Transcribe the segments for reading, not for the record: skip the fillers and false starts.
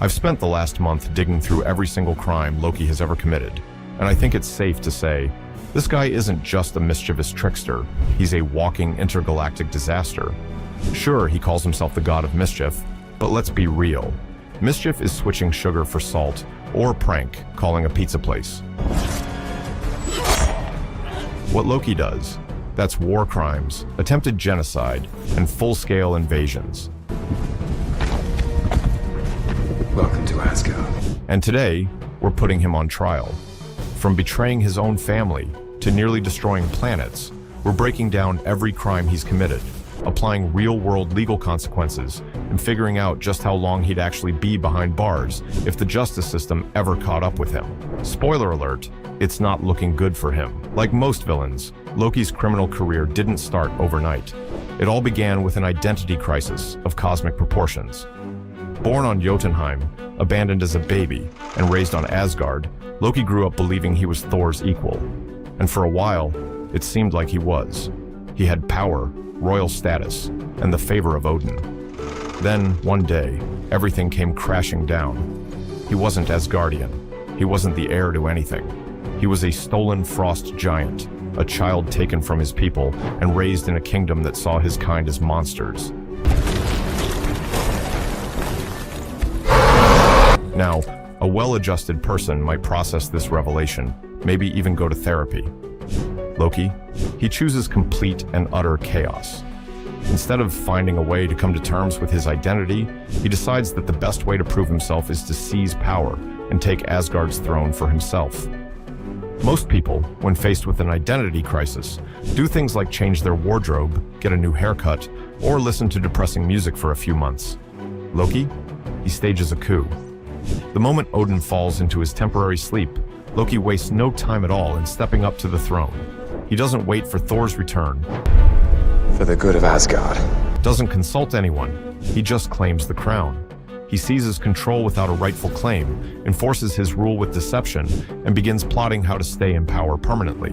I've spent the last month digging through every single crime Loki has ever committed, and I think it's safe to say this guy isn't just a mischievous trickster, he's a walking intergalactic disaster. Sure, he calls himself the god of mischief, but let's be real. Mischief is switching sugar for salt, or prank, calling a pizza place. What Loki does, that's war crimes, attempted genocide, and full-scale invasions. Welcome to Asgard. And today, we're putting him on trial. From betraying his own family to nearly destroying planets, we're breaking down every crime he's committed, applying real-world legal consequences, and figuring out just how long he'd actually be behind bars if the justice system ever caught up with him. Spoiler alert, it's not looking good for him. Like most villains, Loki's criminal career didn't start overnight. It all began with an identity crisis of cosmic proportions. Born on Jotunheim, abandoned as a baby, and raised on Asgard, Loki grew up believing he was Thor's equal. And for a while, it seemed like he was. He had power, royal status, and the favor of Odin. Then, one day, everything came crashing down. He wasn't Asgardian. He wasn't the heir to anything. He was a stolen frost giant, a child taken from his people and raised in a kingdom that saw his kind as monsters. Now, a well-adjusted person might process this revelation, maybe even go to therapy. Loki, he chooses complete and utter chaos. Instead of finding a way to come to terms with his identity, he decides that the best way to prove himself is to seize power and take Asgard's throne for himself. Most people, when faced with an identity crisis, do things like change their wardrobe, get a new haircut, or listen to depressing music for a few months. Loki, he stages a coup. The moment Odin falls into his temporary sleep, Loki wastes no time at all in stepping up to the throne. He doesn't wait for Thor's return. For the good of Asgard. Doesn't consult anyone. He just claims the crown. He seizes control without a rightful claim, enforces his rule with deception, and begins plotting how to stay in power permanently.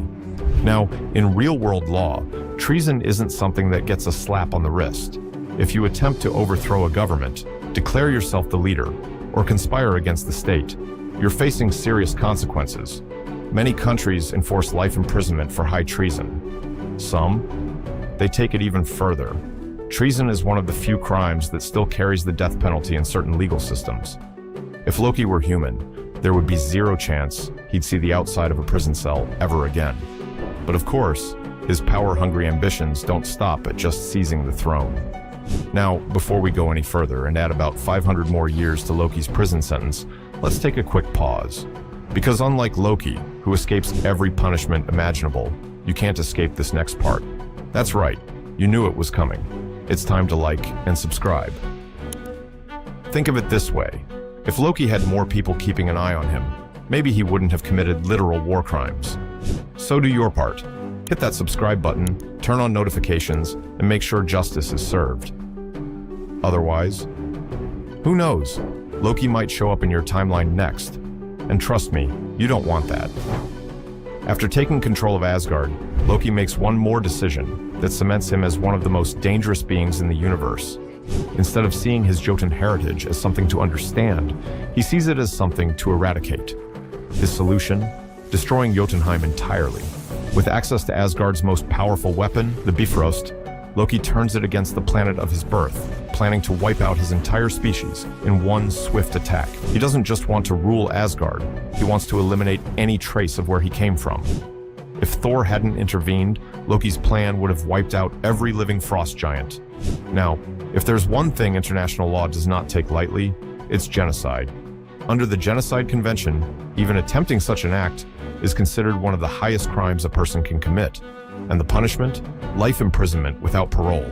Now, in real-world law, treason isn't something that gets a slap on the wrist. If you attempt to overthrow a government, declare yourself the leader, or conspire against the state, you're facing serious consequences. Many countries enforce life imprisonment for high treason. Some, they take it even further. Treason is one of the few crimes that still carries the death penalty in certain legal systems. If Loki were human, there would be zero chance he'd see the outside of a prison cell ever again. But of course, his power-hungry ambitions don't stop at just seizing the throne. Now, before we go any further and add about 500 more years to Loki's prison sentence, let's take a quick pause. Because unlike Loki, who escapes every punishment imaginable, you can't escape this next part. That's right, you knew it was coming. It's time to like and subscribe. Think of it this way. If Loki had more people keeping an eye on him, maybe he wouldn't have committed literal war crimes. So do your part. Hit that subscribe button, turn on notifications, and make sure justice is served. Otherwise, who knows? Loki might show up in your timeline next. And trust me, you don't want that. After taking control of Asgard, Loki makes one more decision that cements him as one of the most dangerous beings in the universe. Instead of seeing his Jotun heritage as something to understand, he sees it as something to eradicate. His solution? Destroying Jotunheim entirely. With access to Asgard's most powerful weapon, the Bifrost, Loki turns it against the planet of his birth, planning to wipe out his entire species in one swift attack. He doesn't just want to rule Asgard, he wants to eliminate any trace of where he came from. If Thor hadn't intervened, Loki's plan would have wiped out every living frost giant. Now, if there's one thing international law does not take lightly, it's genocide. Under the Genocide Convention, even attempting such an act is considered one of the highest crimes a person can commit. And the punishment? Life imprisonment without parole.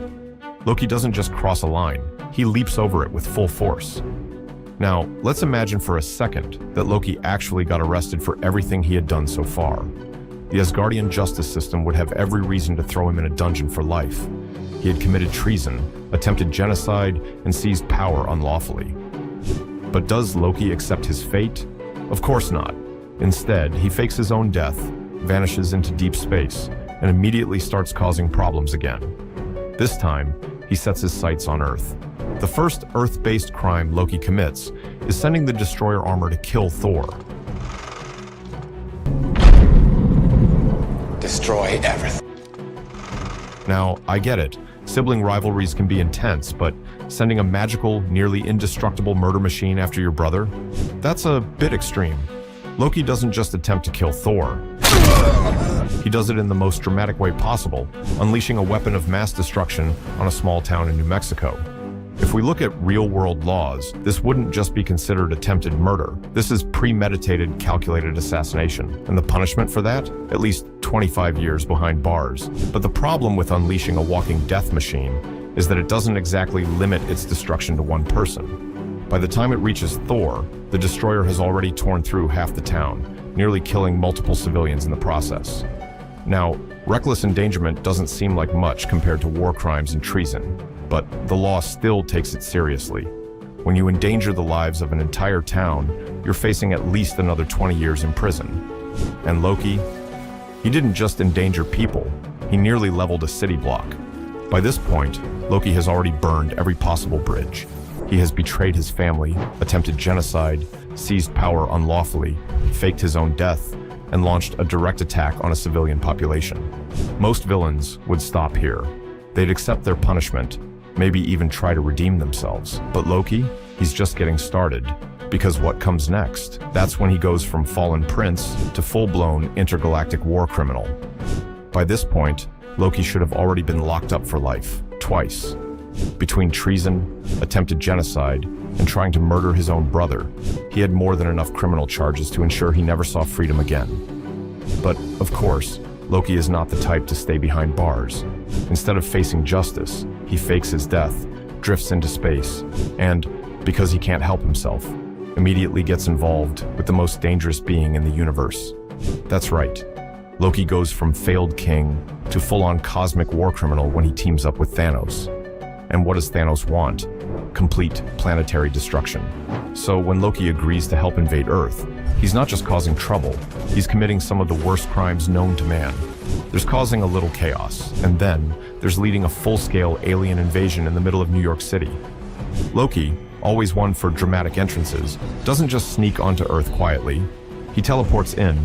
Loki doesn't just cross a line, he leaps over it with full force. Now, let's imagine for a second that Loki actually got arrested for everything he had done so far. The Asgardian justice system would have every reason to throw him in a dungeon for life. He had committed treason, attempted genocide, and seized power unlawfully. But does Loki accept his fate? Of course not. Instead, he fakes his own death, vanishes into deep space, and immediately starts causing problems again. This time, he sets his sights on Earth. The first Earth-based crime Loki commits is sending the destroyer armor to kill Thor. Destroy everything. Now, I get it. Sibling rivalries can be intense, but sending a magical, nearly indestructible murder machine after your brother? That's a bit extreme. Loki doesn't just attempt to kill Thor. He does it in the most dramatic way possible, unleashing a weapon of mass destruction on a small town in New Mexico. If we look at real-world laws, this wouldn't just be considered attempted murder. This is premeditated, calculated assassination. And the punishment for that? At least 25 years behind bars. But the problem with unleashing a walking death machine is that it doesn't exactly limit its destruction to one person. By the time it reaches Thor, the destroyer has already torn through half the town, nearly killing multiple civilians in the process. Now, reckless endangerment doesn't seem like much compared to war crimes and treason, but the law still takes it seriously. When you endanger the lives of an entire town, you're facing at least another 20 years in prison. And Loki? He didn't just endanger people, he nearly leveled a city block. By this point, Loki has already burned every possible bridge. He has betrayed his family, attempted genocide, seized power unlawfully, faked his own death, and launched a direct attack on a civilian population. Most villains would stop here. They'd accept their punishment, maybe even try to redeem themselves. But Loki, he's just getting started. Because what comes next? That's when he goes from fallen prince to full-blown intergalactic war criminal. By this point, Loki should have already been locked up for life, twice. Between treason, attempted genocide, and trying to murder his own brother, he had more than enough criminal charges to ensure he never saw freedom again. But, of course, Loki is not the type to stay behind bars. Instead of facing justice, he fakes his death, drifts into space, and, because he can't help himself, immediately gets involved with the most dangerous being in the universe. That's right. Loki goes from failed king to full-on cosmic war criminal when he teams up with Thanos. And what does Thanos want? Complete planetary destruction. So when Loki agrees to help invade Earth, he's not just causing trouble, he's committing some of the worst crimes known to man. There's causing a little chaos, and then there's leading a full-scale alien invasion in the middle of New York City. Loki, always one for dramatic entrances, doesn't just sneak onto Earth quietly. He teleports in,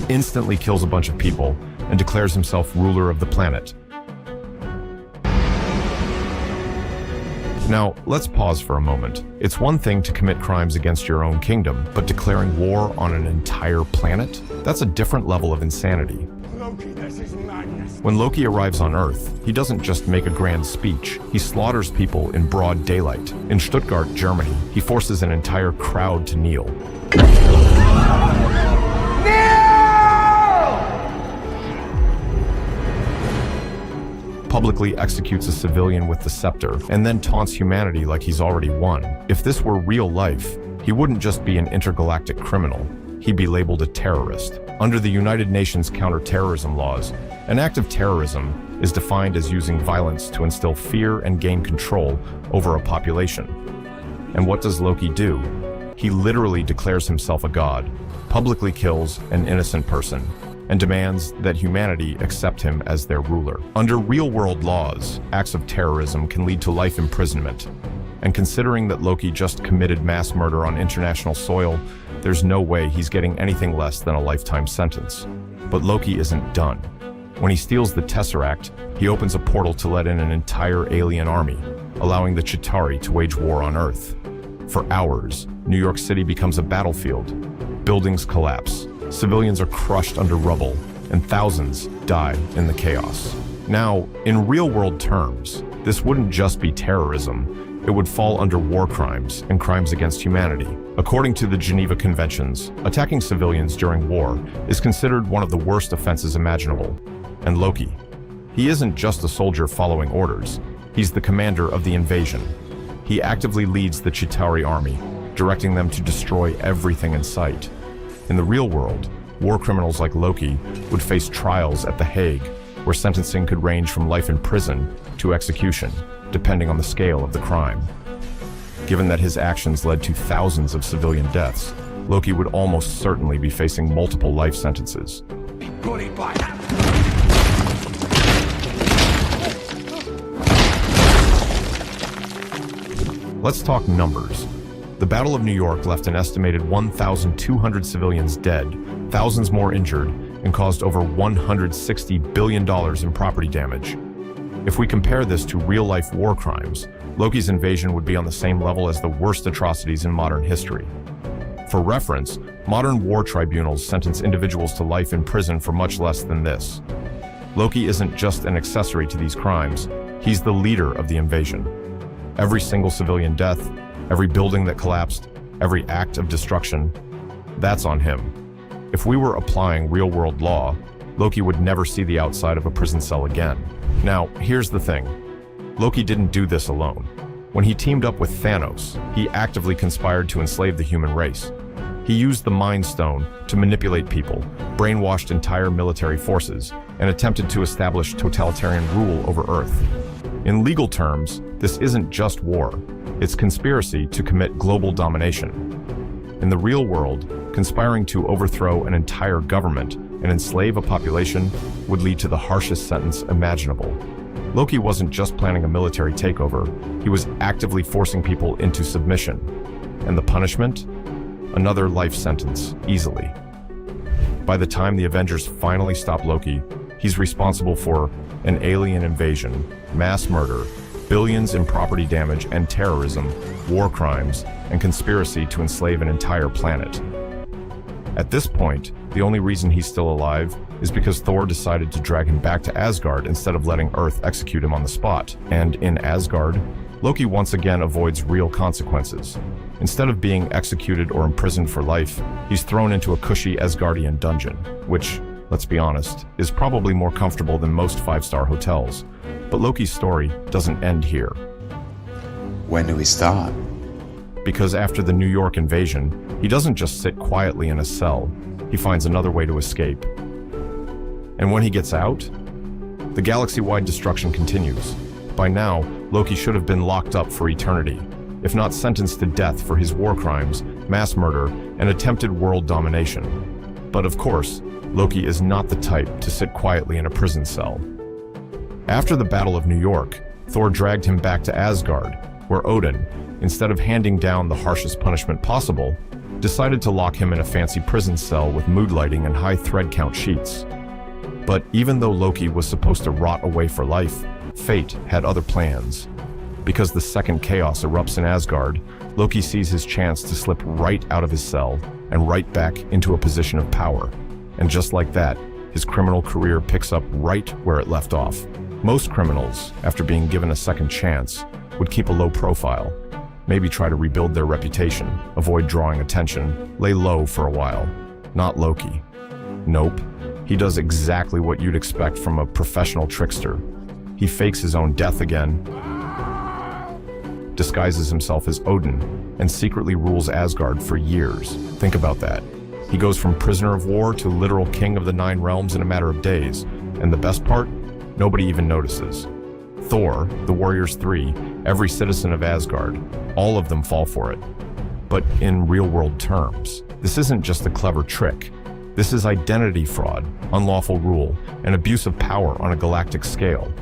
instantly kills a bunch of people, and declares himself ruler of the planet. Now, let's pause for a moment. It's one thing to commit crimes against your own kingdom, but declaring war on an entire planet? That's a different level of insanity. Loki, this is madness. When Loki arrives on Earth, he doesn't just make a grand speech. He slaughters people in broad daylight. In Stuttgart, Germany, he forces an entire crowd to kneel. Publicly executes a civilian with the scepter, and then taunts humanity like he's already won. If this were real life, he wouldn't just be an intergalactic criminal, he'd be labeled a terrorist. Under the United Nations counter-terrorism laws, an act of terrorism is defined as using violence to instill fear and gain control over a population. And what does Loki do? He literally declares himself a god, publicly kills an innocent person, and demands that humanity accept him as their ruler. Under real-world laws, acts of terrorism can lead to life imprisonment. And considering that Loki just committed mass murder on international soil, there's no way he's getting anything less than a lifetime sentence. But Loki isn't done. When he steals the Tesseract, he opens a portal to let in an entire alien army, allowing the Chitauri to wage war on Earth. For hours, New York City becomes a battlefield. Buildings collapse. Civilians are crushed under rubble, and thousands die in the chaos. Now, in real-world terms, this wouldn't just be terrorism, it would fall under war crimes and crimes against humanity. According to the Geneva Conventions, attacking civilians during war is considered one of the worst offenses imaginable. And Loki, he isn't just a soldier following orders, he's the commander of the invasion. He actively leads the Chitauri army, directing them to destroy everything in sight. In the real world, war criminals like Loki would face trials at The Hague, where sentencing could range from life in prison to execution, depending on the scale of the crime. Given that his actions led to thousands of civilian deaths, Loki would almost certainly be facing multiple life sentences. Bullied by Let's talk numbers. The Battle of New York left an estimated 1,200 civilians dead, thousands more injured, and caused over $160 billion in property damage. If we compare this to real-life war crimes, Loki's invasion would be on the same level as the worst atrocities in modern history. For reference, modern war tribunals sentence individuals to life in prison for much less than this. Loki isn't just an accessory to these crimes, he's the leader of the invasion. Every single civilian death, every building that collapsed, every act of destruction, that's on him. If we were applying real-world law, Loki would never see the outside of a prison cell again. Now, here's the thing. Loki didn't do this alone. When he teamed up with Thanos, he actively conspired to enslave the human race. He used the Mind Stone to manipulate people, brainwashed entire military forces, and attempted to establish totalitarian rule over Earth. In legal terms, this isn't just war. It's conspiracy to commit global domination. In the real world, conspiring to overthrow an entire government and enslave a population would lead to the harshest sentence imaginable. Loki wasn't just planning a military takeover, he was actively forcing people into submission. And the punishment? Another life sentence, easily. By the time the Avengers finally stop Loki, he's responsible for an alien invasion, mass murder, billions in property damage and terrorism, war crimes, and conspiracy to enslave an entire planet. At this point, the only reason he's still alive is because Thor decided to drag him back to Asgard instead of letting Earth execute him on the spot. And in Asgard, Loki once again avoids real consequences. Instead of being executed or imprisoned for life, he's thrown into a cushy Asgardian dungeon, which, let's be honest, is probably more comfortable than most five-star hotels. But Loki's story doesn't end here. When do we start? Because after the New York invasion, he doesn't just sit quietly in a cell, he finds another way to escape. And when he gets out, the galaxy-wide destruction continues. By now, Loki should have been locked up for eternity, if not sentenced to death for his war crimes, mass murder, and attempted world domination. But of course, Loki is not the type to sit quietly in a prison cell. After the Battle of New York, Thor dragged him back to Asgard, where Odin, instead of handing down the harshest punishment possible, decided to lock him in a fancy prison cell with mood lighting and high thread count sheets. But even though Loki was supposed to rot away for life, fate had other plans. Because the second chaos erupts in Asgard, Loki sees his chance to slip right out of his cell and right back into a position of power. And just like that, his criminal career picks up right where it left off. Most criminals, after being given a second chance, would keep a low profile, maybe try to rebuild their reputation, avoid drawing attention, lay low for a while. Not Loki. Nope. He does exactly what you'd expect from a professional trickster. He fakes his own death again, disguises himself as Odin, and secretly rules Asgard for years. Think about that. He goes from prisoner of war to literal king of the 9 realms in a matter of days. And the best part? Nobody even notices. Thor, the Warriors 3, every citizen of Asgard, all of them fall for it. But in real-world terms, this isn't just a clever trick. This is identity fraud, unlawful rule, and abuse of power on a galactic scale.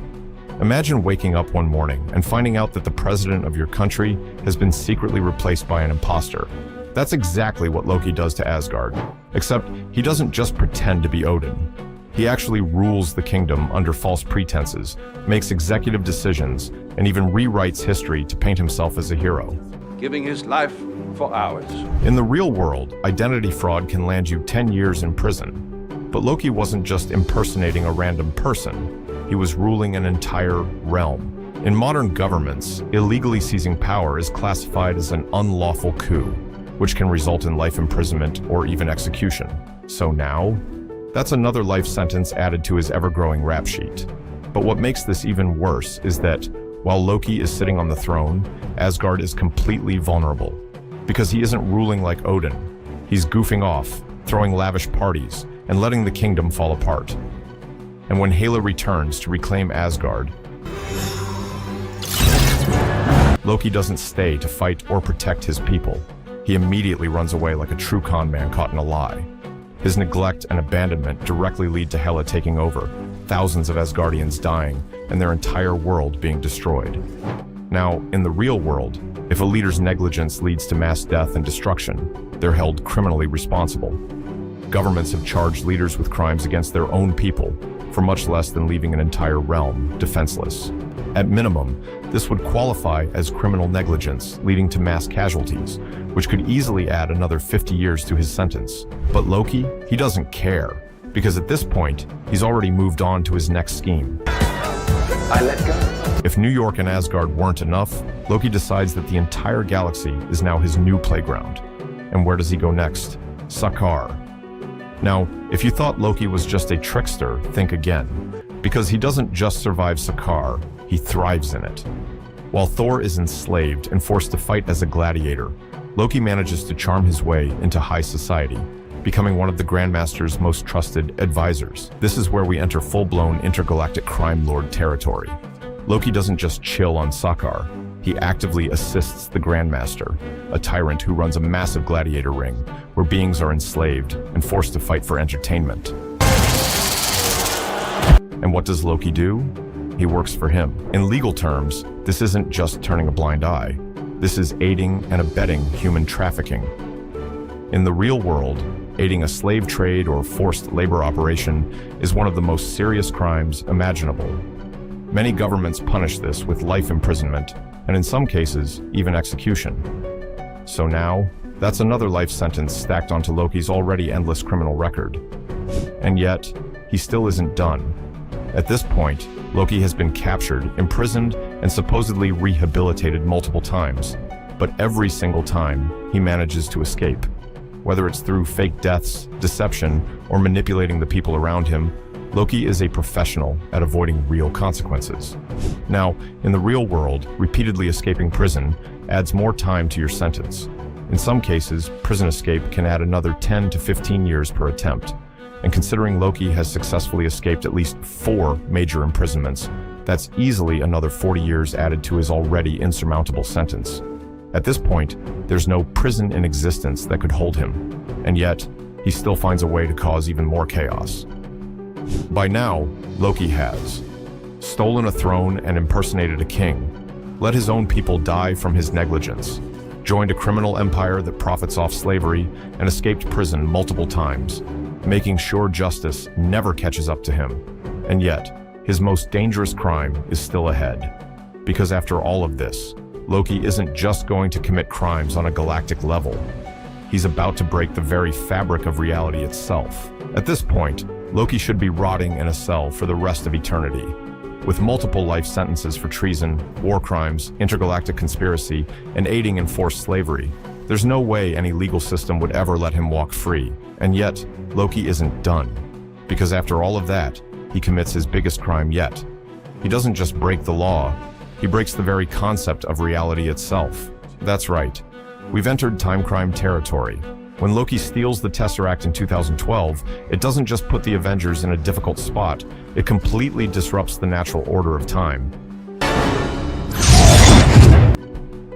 Imagine waking up one morning and finding out that the president of your country has been secretly replaced by an imposter. That's exactly what Loki does to Asgard, except he doesn't just pretend to be Odin. He actually rules the kingdom under false pretenses, makes executive decisions, and even rewrites history to paint himself as a hero. Giving his life for ours. In the real world, identity fraud can land you 10 years in prison. But Loki wasn't just impersonating a random person. He was ruling an entire realm. In modern governments, illegally seizing power is classified as an unlawful coup, which can result in life imprisonment or even execution. So now, that's another life sentence added to his ever-growing rap sheet. But what makes this even worse is that, while Loki is sitting on the throne, Asgard is completely vulnerable. Because he isn't ruling like Odin. He's goofing off, throwing lavish parties, and letting the kingdom fall apart. And when Hela returns to reclaim Asgard, Loki doesn't stay to fight or protect his people. He immediately runs away like a true con man caught in a lie. His neglect and abandonment directly lead to Hela taking over, thousands of Asgardians dying, and their entire world being destroyed. Now, in the real world, if a leader's negligence leads to mass death and destruction, they're held criminally responsible. Governments have charged leaders with crimes against their own people for much less than leaving an entire realm defenseless. At minimum, this would qualify as criminal negligence, leading to mass casualties, which could easily add another 50 years to his sentence. But Loki, he doesn't care, because at this point, he's already moved on to his next scheme. I let go. If New York and Asgard weren't enough, Loki decides that the entire galaxy is now his new playground. And where does he go next? Sakaar. Now, if you thought Loki was just a trickster, think again. Because he doesn't just survive Sakaar, he thrives in it. While Thor is enslaved and forced to fight as a gladiator, Loki manages to charm his way into high society, becoming one of the Grandmaster's most trusted advisors. This is where we enter full-blown intergalactic crime lord territory. Loki doesn't just chill on Sakaar, he actively assists the Grandmaster, a tyrant who runs a massive gladiator ring where beings are enslaved and forced to fight for entertainment. And what does Loki do? He works for him. In legal terms, this isn't just turning a blind eye. This is aiding and abetting human trafficking. In the real world, aiding a slave trade or forced labor operation is one of the most serious crimes imaginable. Many governments punish this with life imprisonment, and in some cases, even execution. So now, that's another life sentence stacked onto Loki's already endless criminal record. And yet, he still isn't done. At this point, Loki has been captured, imprisoned, and supposedly rehabilitated multiple times. But every single time, he manages to escape. Whether it's through fake deaths, deception, or manipulating the people around him, Loki is a professional at avoiding real consequences. Now, in the real world, repeatedly escaping prison adds more time to your sentence. In some cases, prison escape can add another 10 to 15 years per attempt. And considering Loki has successfully escaped at least 4 major imprisonments, that's easily another 40 years added to his already insurmountable sentence. At this point, there's no prison in existence that could hold him, and yet, he still finds a way to cause even more chaos. By now, Loki has stolen a throne and impersonated a king, let his own people die from his negligence, joined a criminal empire that profits off slavery, and escaped prison multiple times, making sure justice never catches up to him. And yet, his most dangerous crime is still ahead. Because after all of this, Loki isn't just going to commit crimes on a galactic level. He's about to break the very fabric of reality itself. At this point, Loki should be rotting in a cell for the rest of eternity. With multiple life sentences for treason, war crimes, intergalactic conspiracy, and aiding in forced slavery, there's no way any legal system would ever let him walk free. And yet, Loki isn't done. Because after all of that, he commits his biggest crime yet. He doesn't just break the law, he breaks the very concept of reality itself. That's right. We've entered time crime territory. When Loki steals the Tesseract in 2012, it doesn't just put the Avengers in a difficult spot, it completely disrupts the natural order of time.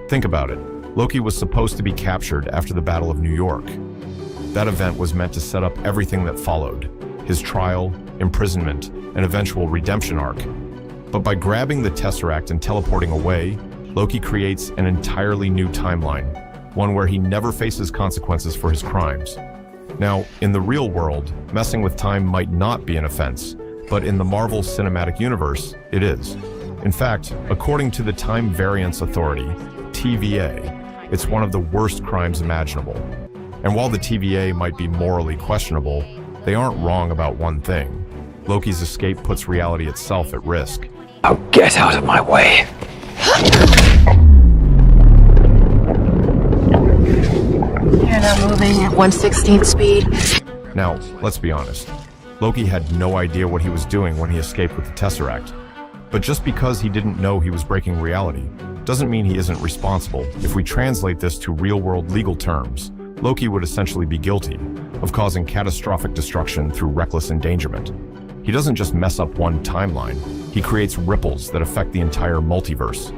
Think about it. Loki was supposed to be captured after the Battle of New York. That event was meant to set up everything that followed: his trial, imprisonment, and eventual redemption arc. But by grabbing the Tesseract and teleporting away, Loki creates an entirely new timeline, one where he never faces consequences for his crimes. Now, in the real world, messing with time might not be an offense, but in the Marvel Cinematic Universe, it is. In fact, according to the Time Variance Authority, TVA, it's one of the worst crimes imaginable. And while the TVA might be morally questionable, they aren't wrong about one thing. Loki's escape puts reality itself at risk. Now get out of my way. You're now moving at 1/16 speed. Now, let's be honest. Loki had no idea what he was doing when he escaped with the Tesseract. But just because he didn't know he was breaking reality, doesn't mean he isn't responsible. If we translate this to real-world legal terms, Loki would essentially be guilty of causing catastrophic destruction through reckless endangerment. He doesn't just mess up one timeline, he creates ripples that affect the entire multiverse.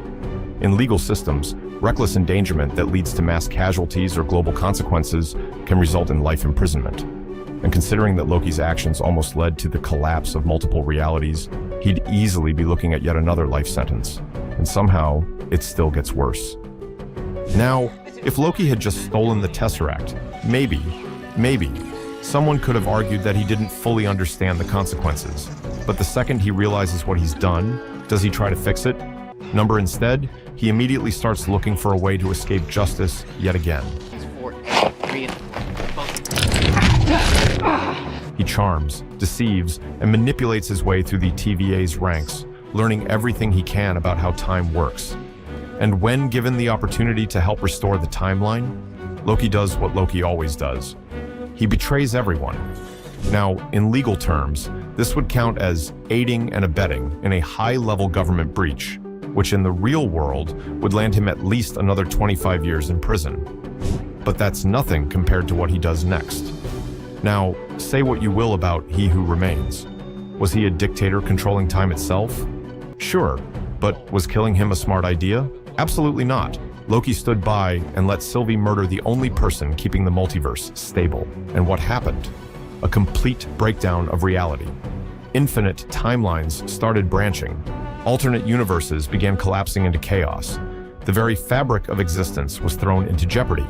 In legal systems, reckless endangerment that leads to mass casualties or global consequences can result in life imprisonment. And considering that Loki's actions almost led to the collapse of multiple realities, he'd easily be looking at yet another life sentence. And somehow, it still gets worse. Now, if Loki had just stolen the Tesseract, maybe, someone could have argued that he didn't fully understand the consequences. But the second he realizes what he's done, does he try to fix it? Instead, he immediately starts looking for a way to escape justice yet again. He charms, deceives, and manipulates his way through the TVA's ranks, learning everything he can about how time works. And when given the opportunity to help restore the timeline, Loki does what Loki always does. He betrays everyone. Now, in legal terms, this would count as aiding and abetting in a high-level government breach, which in the real world would land him at least another 25 years in prison. But that's nothing compared to what he does next. Now, say what you will about He Who Remains. Was he a dictator controlling time itself? Sure, but was killing him a smart idea? Absolutely not. Loki stood by and let Sylvie murder the only person keeping the multiverse stable. And what happened? A complete breakdown of reality. Infinite timelines started branching. Alternate universes began collapsing into chaos. The very fabric of existence was thrown into jeopardy.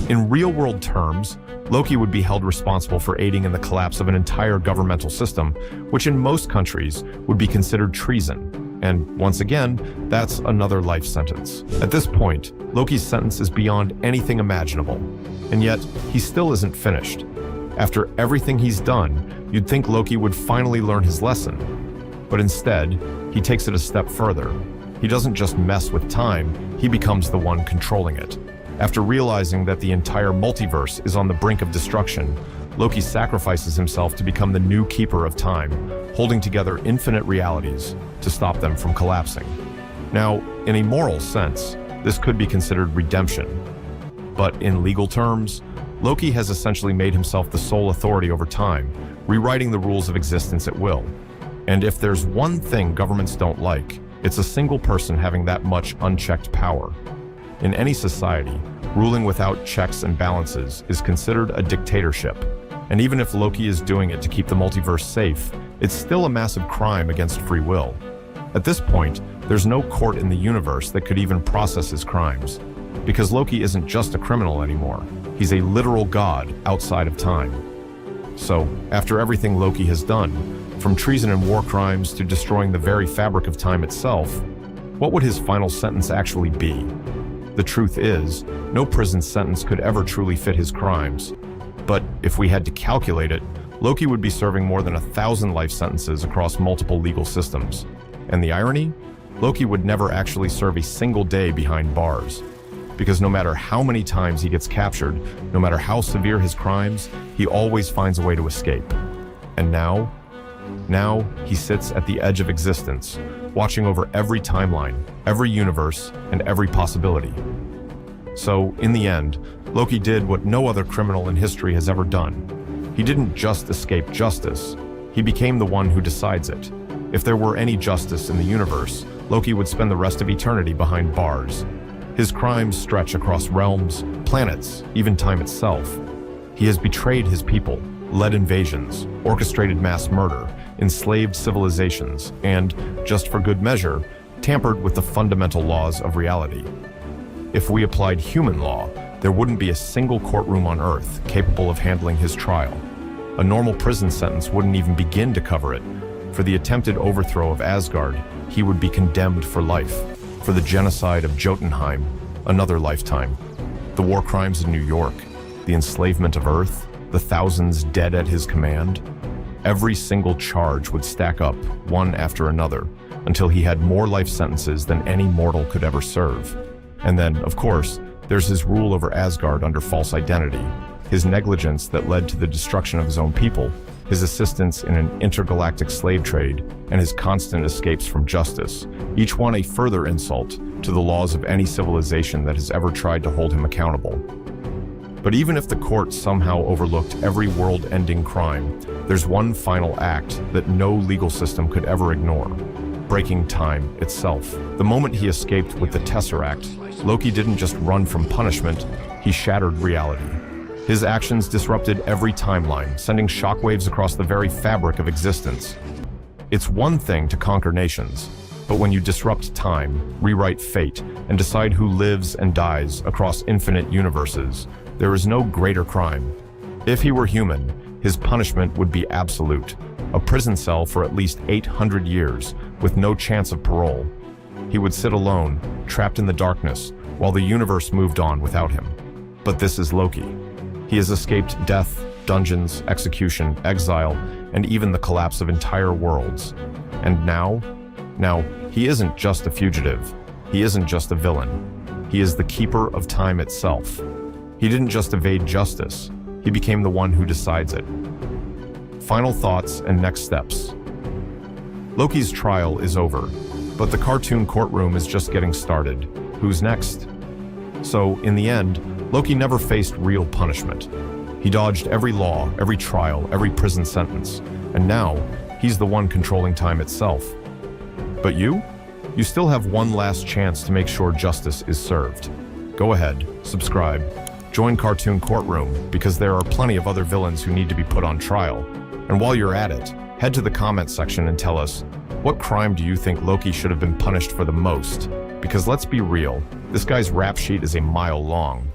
In real-world terms, Loki would be held responsible for aiding in the collapse of an entire governmental system, which in most countries would be considered treason. And once again, that's another life sentence. At this point, Loki's sentence is beyond anything imaginable. And yet, he still isn't finished. After everything he's done, you'd think Loki would finally learn his lesson. But instead, he takes it a step further. He doesn't just mess with time, he becomes the one controlling it. After realizing that the entire multiverse is on the brink of destruction, Loki sacrifices himself to become the new keeper of time, holding together infinite realities to stop them from collapsing. Now, in a moral sense, this could be considered redemption. But in legal terms, Loki has essentially made himself the sole authority over time, rewriting the rules of existence at will. And if there's one thing governments don't like, it's a single person having that much unchecked power. In any society, ruling without checks and balances is considered a dictatorship. And even if Loki is doing it to keep the multiverse safe, it's still a massive crime against free will. At this point, there's no court in the universe that could even process his crimes. Because Loki isn't just a criminal anymore. He's a literal god outside of time. So, after everything Loki has done, from treason and war crimes to destroying the very fabric of time itself, what would his final sentence actually be? The truth is, no prison sentence could ever truly fit his crimes. But if we had to calculate it, Loki would be serving more than 1,000 life sentences across multiple legal systems. And the irony? Loki would never actually serve a single day behind bars. Because no matter how many times he gets captured, no matter how severe his crimes, he always finds a way to escape. And now he sits at the edge of existence, watching over every timeline, every universe, and every possibility. So, in the end, Loki did what no other criminal in history has ever done. He didn't just escape justice, he became the one who decides it. If there were any justice in the universe, Loki would spend the rest of eternity behind bars. His crimes stretch across realms, planets, even time itself. He has betrayed his people, led invasions, orchestrated mass murder, enslaved civilizations, and, just for good measure, tampered with the fundamental laws of reality. If we applied human law, there wouldn't be a single courtroom on Earth capable of handling his trial. A normal prison sentence wouldn't even begin to cover it. For the attempted overthrow of Asgard, he would be condemned for life. For the genocide of Jotunheim, another lifetime. The war crimes in New York, the enslavement of Earth, the thousands dead at his command. Every single charge would stack up, one after another, until he had more life sentences than any mortal could ever serve. And then, of course, there's his rule over Asgard under false identity, his negligence that led to the destruction of his own people, his assistance in an intergalactic slave trade, and his constant escapes from justice, each one a further insult to the laws of any civilization that has ever tried to hold him accountable. But even if the court somehow overlooked every world-ending crime, there's one final act that no legal system could ever ignore: breaking time itself. The moment he escaped with the Tesseract, Loki didn't just run from punishment, he shattered reality. His actions disrupted every timeline, sending shockwaves across the very fabric of existence. It's one thing to conquer nations, but when you disrupt time, rewrite fate, and decide who lives and dies across infinite universes, there is no greater crime. If he were human, his punishment would be absolute, a prison cell for at least 800 years, with no chance of parole. He would sit alone, trapped in the darkness, while the universe moved on without him. But this is Loki. He has escaped death, dungeons, execution, exile, and even the collapse of entire worlds. And now, he isn't just a fugitive. He isn't just a villain. He is the keeper of time itself. He didn't just evade justice. He became the one who decides it. Final thoughts and next steps. Loki's trial is over, but the Cartoon Courtroom is just getting started. Who's next? So, in the end, Loki never faced real punishment. He dodged every law, every trial, every prison sentence, and now, he's the one controlling time itself. But you? You still have one last chance to make sure justice is served. Go ahead, subscribe, join Cartoon Courtroom, because there are plenty of other villains who need to be put on trial. And while you're at it, head to the comment section and tell us, what crime do you think Loki should have been punished for the most? Because let's be real, this guy's rap sheet is a mile long.